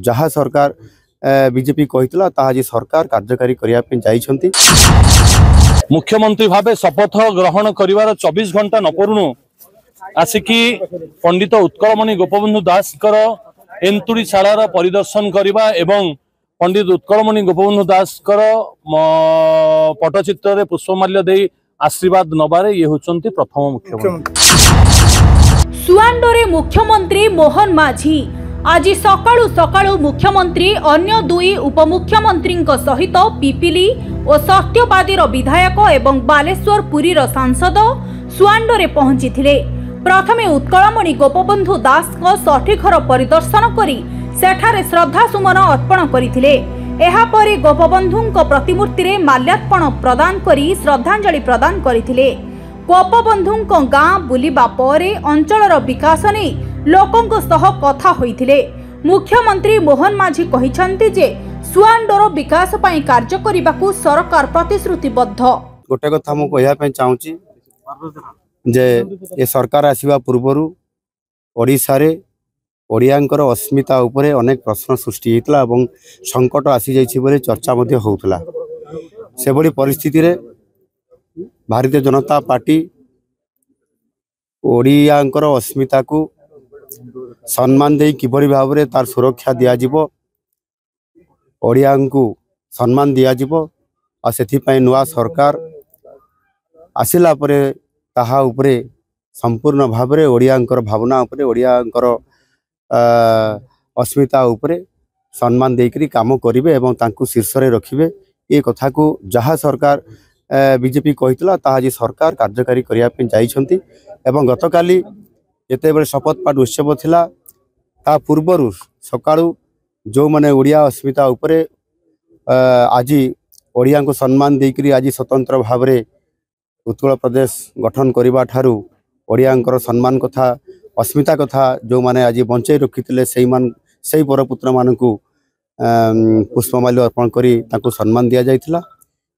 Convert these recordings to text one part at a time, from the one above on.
जहाँ सरकार बीजेपी कही आज सरकार कार्यकारी करने मुख्यमंत्री भावे शपथ ग्रहण कर 24 घंटा न पड़ू आसिकी पंडित उत्कलमणि गोपबंधु दास एंतुड़ीशालार परिदर्शन करने एवं पंडित उत्कलमणि गोपबंधु दास पट्टचित्र पुष्पमाल्य दे आशीर्वाद नबारे ये होचंती प्रथम मुख्यमंत्री। सुआंडोरे मुख्यमंत्री मोहन माझी आज सकाळु सकाळु मुख्यमंत्री अन्य दुई उपमुख्यमंत्री सहित पिपिली और सत्यवादीर विधायक एवं बालेश्वर पुरीर सांसद सुआंडोरे पहुंची थिले। प्रथमे उत्कलमणि गोपबंधु दास षठीघर परिदर्शन करी सेठारे श्रद्धासुमन अर्पण करथिले। एहा परे गोपबंधुଙ୍କ प्रतिमूर्ति रे माल्यार्पण प्रदान करी श्रद्धांजलि प्रदान करथिले। गोपबंधुଙ୍କ गाँ बुलिबा परे अंचलर विकास नै लोकंक सह कथा होइथिले। मुख्यमंत्री मोहन माझी कहिसंती जे सुआंडोर विकास पई कार्य करिबाकू सरकार प्रतिश्रुतिबद्ध। गोटे कथा मु कहिया पई चाहूची जे ए सरकार आसीबा पूर्वरु ओडिसा रे ओडियांकर अस्मिता उपरे अनेक प्रश्न सृष्टि होता और संकट आसी जाइछि बोले चर्चा मध्य होउतला। से बड़ी परिस्थिति रे भारतीय जनता पार्टी ओडियांकर अस्मिता को सम्मान दे किबरी भाव रे तार सुरक्षा दिया जिवो ओडिया को सम्मान दिया जिवो आ सेथि पई नुआ सरकार आसिला परे ताहा उपरे संपूर्ण भाव रे ओडियांकर भावना उपरे ओडियांकर अस्मिता उपरे सम्मान देकरी काम करिवे एवं तांकु शीर्ष रे रखिवे। ये कथा को जहाँ सरकार बीजेपी कही आज सरकार कार्यकारी करने जाइछंती एवं गतकाली जेते बेले शपथ पाठ उत्सव थिला ता पूर्वरु सकाळु जो माने ओडिया अस्मिता उपरे आज ओडिया को सम्मान देकरी आज स्वतंत्र भाव रे उत्कल प्रदेश गठन करबा ठारू ओडियांकर सम्मान कथा अस्मिता कथा जो माने आज बंचाई रखिथिले से परपुत्र मानकु पुष्पमाल्य अर्पण करी तांको सम्मान दिया जाइथिला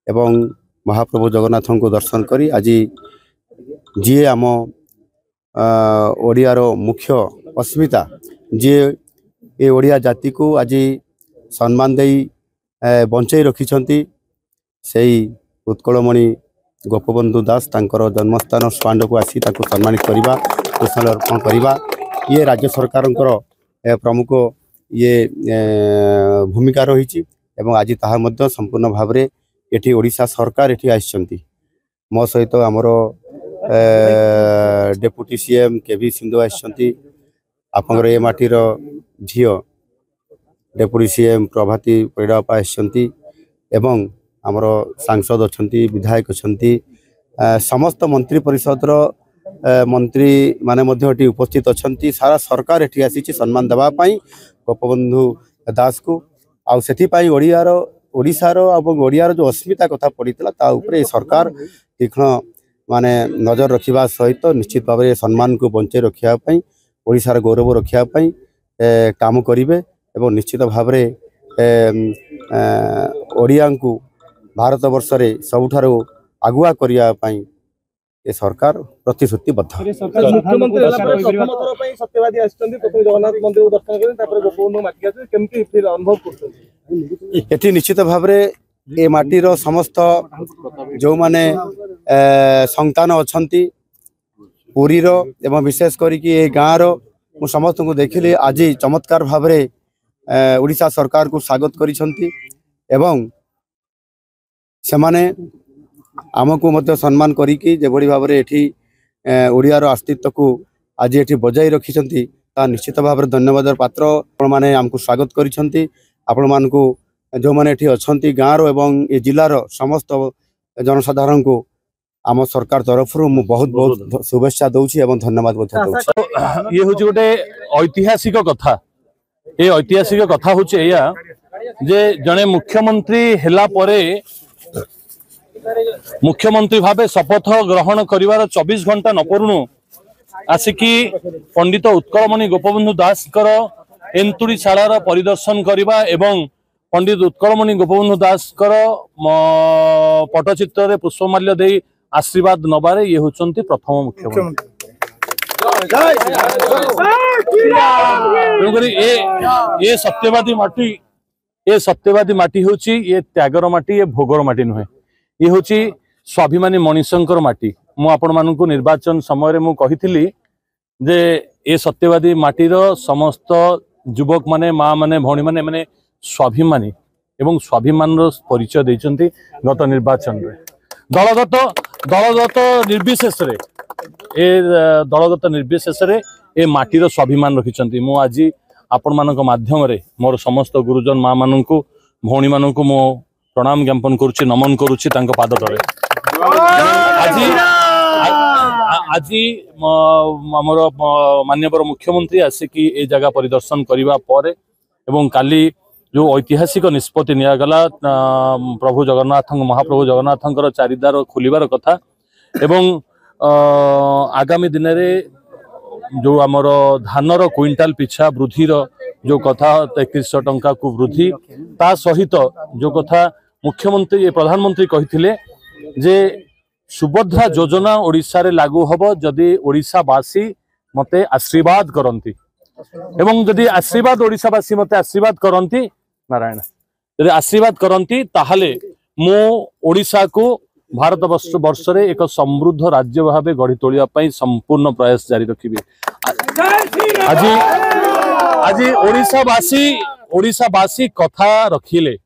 एवं महाप्रभु जगन्नाथ को दर्शन करी आज जी आम ओडियार मुख्य अस्मिता जी ए ओडिया जाति को आज सम्मान दे बंचाई रखिछंती सेई उत्कलमणि गोपबंधु दास तांकर जन्मस्थान स्वांड को आसी तांको सम्मानित करबा पुष्पमाल्य अर्पण करबा ये राज्य सरकार प्रमुख ये भूमिका रही आज ताहा मध्य संपूर्ण भाव रे एठी ओडिशा सरकार एठी आइछंती मो सहित आमर डेप्यूटी सीएम केवी सिंधु आइछंती आपनकर ए माटीर झियो डेप्यूटी सीएम प्रभाती परिडापा आइछंती एवं आमर सांसद अच्छी विधायक अच्छी समस्त मंत्री परिषद मंत्री माने मध्य उपस्थित अच्छी सारा सरकार एठी आसी सम्मान देवाई गोपबंधु दास को आउ से ओडिशार ओडियार जो अस्मिता कथा पड़ता ता उपरे सरकार तीक्ष्ण माने नजर रखा सहित निश्चित भाव में सम्मान को बंचाई रखापी ओडिशार गौरव रखापी काम करेंगे और निश्चित भाव में ओडिया को भारत वर्ष रे सबुठारो आगुआ करिया पई ए सरकार प्रतिश्रुतिबद्ध। एठी निश्चित भाव रे ए माटीर समस्त जो माने संतान अच्छंती पुरीर एवं विशेष करिकि ए गाँव मु समस्त को देखिली आज चमत्कार भाव रे ओडिशा सरकार को स्वागत करिसंती एवं सेमाने आमको मध्य सम्मान करिकि जेभଳି भाव एठी ओडियार अस्तित्व को आज एठी बजाई रखिछंती ता निश्चित भाव धन्यवाद पात्र आपण माने आमको स्वागत करिछंती आपण मानकु जो माने एठी अछंती गाँव एवं ए जिलार समस्त जनसाधारण को आम सरकार तरफ मु बहुत बहुत शुभेच्छा दउछि एवं धन्यवाद दउछि। ये होछि गोटे ऐतिहासिक कथा ए ऐतिहासिक कथा होछि या जे जने मुख्यमंत्री हेला परे मुख्यमंत्री भावे शपथ ग्रहण कर 24 घंटा न पड़ू आसिकी पंडित उत्कलमणि गोपबंधु दास एंतुड़ीशालार परिदर्शन करने एवं पंडित उत्कलमणि गोपबंधु दास पट्टचित्र पुष्पमाल्य दे आशीर्वाद नबारे ये होचंती प्रथम मुख्यमंत्री। ତେଣୁକରି ଏ ସତ୍ୟବାଦୀ ମାଟି ହେଉଛି ଏ ତ୍ୟାଗର ମାଟି, ଏ ଭୋଗର ମାଟି ନୁହେଁ। ये हूँ स्वाभिमानी मनीषंकर माटी। मु आपण मानू निर्वाचन समय मु कही जे ए सत्यवादी माटीर समस्त युवक माने माँ माने भौणी माने माने स्वाभिमानी एवं स्वाभिमान परिचय देइचंती गत निर्वाचन रे। दलगत निर्विशेष रे ए माटीर स्वाभिमान रखिचंती। मु आज आपण मानक माध्यम रे मोर समस्त गुरुजन माँ मानू भौणी मानू मो प्रणाम ज्ञापन करुच्ची, नमन करुच्ची तांको पाद तले। आज आमर माननीय मुख्यमंत्री आसिकी ए जगह परिदर्शन करबा परे एवं काली जो ऐतिहासिक निष्पत्ति नियागला प्रभु जगन्नाथ महाप्रभु जगन्नाथंकर चारिद्वार खोलिबार कथा एवं आगामी दिन रे जो आमर धानर क्विंटाल पिछा वृद्धिर जो कथा 3100 टंका को वृद्धि ता सहित जो कथा मुख्यमंत्री प्रधानमंत्री कही जे सुभद्रा योजना ओडिशा रे लागू हबो जदि ओडिशावासी मते आशीर्वाद करंती एवं जदि आशीर्वाद ओडिशावासी मते आशीर्वाद करंती नारायण जदि आशीर्वाद करंती ताहले मो ओडिशा को भारत वर्ष रे एक समृद्ध राज्य भाव गढ़ी तोलिया पई संपूर्ण प्रयास जारी रखिबे। आज ओडिशावासी कथा रखिले,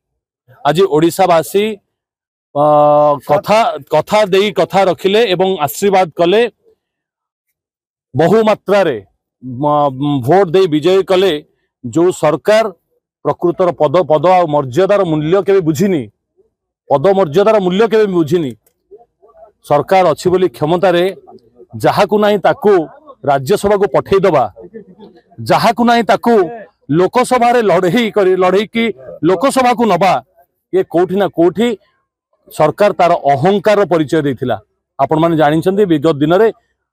आज ओडिशावासी कथा रखिले एवं आशीर्वाद कले, बहु मात्रा रे भोट दे विजय कले। जो सरकार प्रकृतर पद आ मर्यादार मूल्य केबे बुझिनी, पद मर्यादार मूल्य केबे बुझिनी। सरकार अछि बोली क्षमता रे जहाकू नाही ताकू राज्यसभा को पठेई दबा, जहाकू नाही ताकू लोकसभा रे लड़ई की लोकसभा को नबा, ये कोठी ना कोठी सरकार तार अहंकार परिचय देथिला। आपण माने जानिछन्ती विगत दिन रे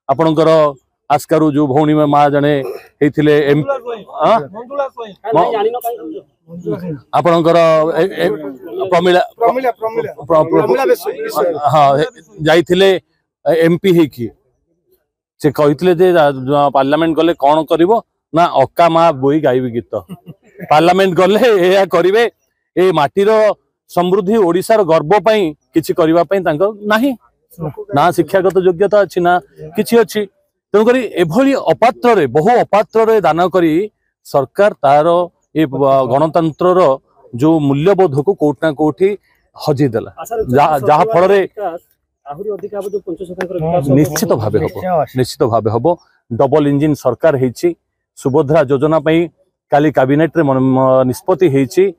आपणकर आस्कारु जो भौणी माँ जने हेथिले आपणकर हाँ जाइथिले एमपी हेकी से कहिथिले जे पार्लियामेंट गले कोन करिवो ना अक्का माँ बोई गाइबी गीत। पार्लियामेंट गले एया करिवे, ए माटीर समृद्धि ओडिशार गर्व पई किछि करिवा पई तांको नाही ना शिक्षागत योग्यता अछि ना किछि अछि। तेणुकरी एभली अपात्र रे बहु अपात्र रे दान करी सरकार तार ए गणतंत्र जो मूल्यबोध को कोट ना कोठी हजै देला, जहा फल रे निश्चित भावे हबो। डबल इंजिन सरकार हेछि, सुभद्रा योजना पई काली कैबिनेट रे निष्पत्ति हेछि।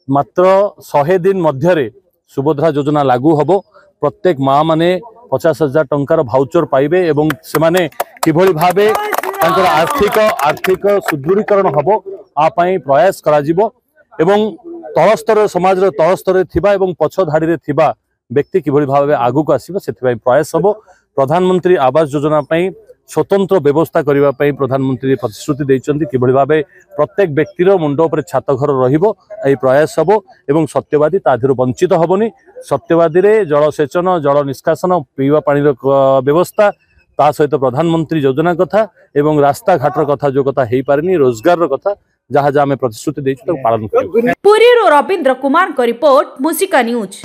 मात्र 100 दिन मध्य रे सुभद्रा योजना लागू हबो। प्रत्येक माँ माने 50,000 टंकार भाउचर पाइबे एवं से माने किभली भावे तांकर आर्थिक सुदृढ़ीकरण हबो आ पई प्रयास करा जिवो एवं तलस्तर समाज रे तलस्तर थिबा एवं पछ धाड़ी रे थिबा व्यक्ति किभली भावे आगु को आसीबो सेथिबाई प्रयास हबो। प्रधानमंत्री आवास योजना पई स्वतंत्र व्यवस्था करबा पई प्रधानमंत्री प्रतिश्रुति दैचंती, किभली भावे प्रत्येक व्यक्तिर मुंड उपर छात घर रहिबो एई प्रयास हबो एवं सत्यवादी ताधिर वंचित हबोनी। सत्यवादी रे जलसेचन जल निष्कासन पीवा पानी व्यवस्था ता सहित प्रधानमंत्री योजना कथा एवं रास्ता घाटर कथा जो कथा हेई पारनी, रोजगार कथा जहाँ जहाँ प्रतिश्रुति पालन कर। पुरी रविंद्र कुमार को रिपोर्ट, मुसिका न्यूज।